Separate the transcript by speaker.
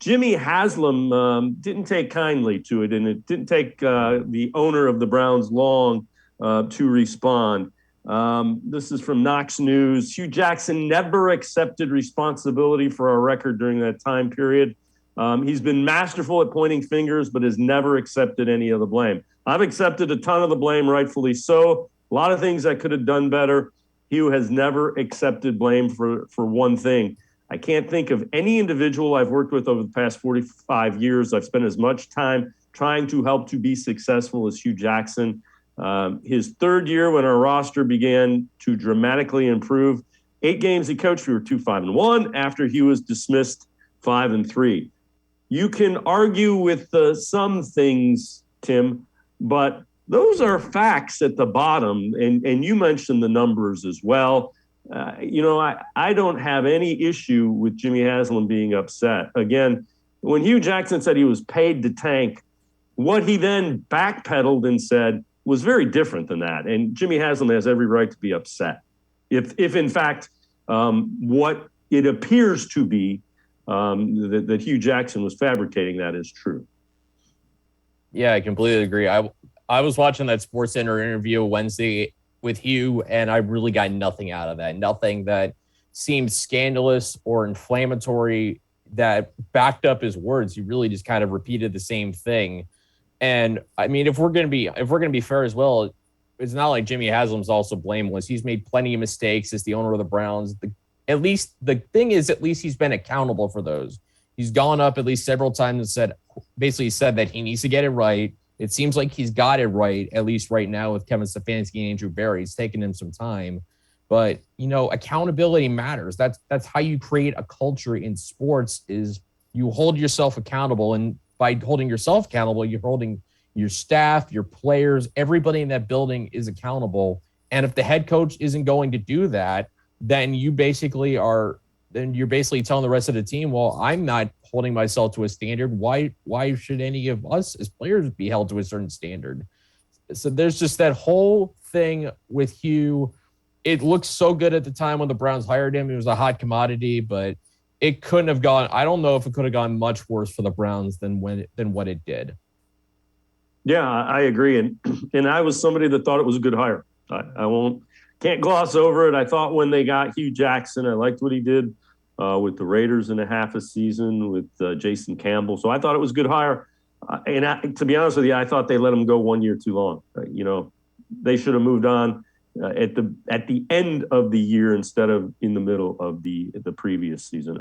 Speaker 1: Jimmy Haslam didn't take kindly to it, and it didn't take the owner of the Browns long to respond. This is from Knox News. Hue Jackson never accepted responsibility for our record during that time period. He's been masterful at pointing fingers, but has never accepted any of the blame. I've accepted a ton of the blame, rightfully so. A lot of things I could have done better. Hue has never accepted blame for one thing. I can't think of any individual I've worked with over the past 45 years. I've spent as much time trying to help to be successful as Hue Jackson. His third year, when our roster began to dramatically improve, 8 games he coached, we were 2-5-1. After he was dismissed, 5-3. You can argue with some things, Tim, but those are facts at the bottom. And you mentioned the numbers as well. I don't have any issue with Jimmy Haslam being upset. Again, when Hue Jackson said he was paid to tank, what he then backpedaled and said was very different than that. And Jimmy Haslam has every right to be upset. If in fact, what it appears to be that Hue Jackson was fabricating, that is true.
Speaker 2: Yeah, I completely agree. I was watching that Sports Center interview Wednesday with Hue, and I really got nothing out of that. Nothing that seemed scandalous or inflammatory that backed up his words. He really just kind of repeated the same thing. And I mean, if we're gonna be fair as well, it's not like Jimmy Haslam's also blameless. He's made plenty of mistakes as the owner of the Browns. At least the thing is, at least he's been accountable for those. He's gone up at least several times and basically said that he needs to get it right. It seems like he's got it right, at least right now with Kevin Stefanski and Andrew Berry. It's taken him some time. But, accountability matters. That's how you create a culture in sports, is you hold yourself accountable. And by holding yourself accountable, you're holding your staff, your players, everybody in that building is accountable. And if the head coach isn't going to do that, then you're basically telling the rest of the team, well, I'm not holding myself to a standard. Why should any of us as players be held to a certain standard? So there's just that whole thing with Hue. It looked so good at the time when the Browns hired him. It was a hot commodity, but it couldn't have gone. I don't know if it could have gone much worse for the Browns than what it did.
Speaker 1: Yeah, I agree. And I was somebody that thought it was a good hire. Can't gloss over it. I thought when they got Hue Jackson, I liked what he did with the Raiders in a half a season with Jason Campbell. So I thought it was a good hire. To be honest with you, I thought they let him go 1 year too long. They should have moved on at the end of the year instead of in the middle of the previous season.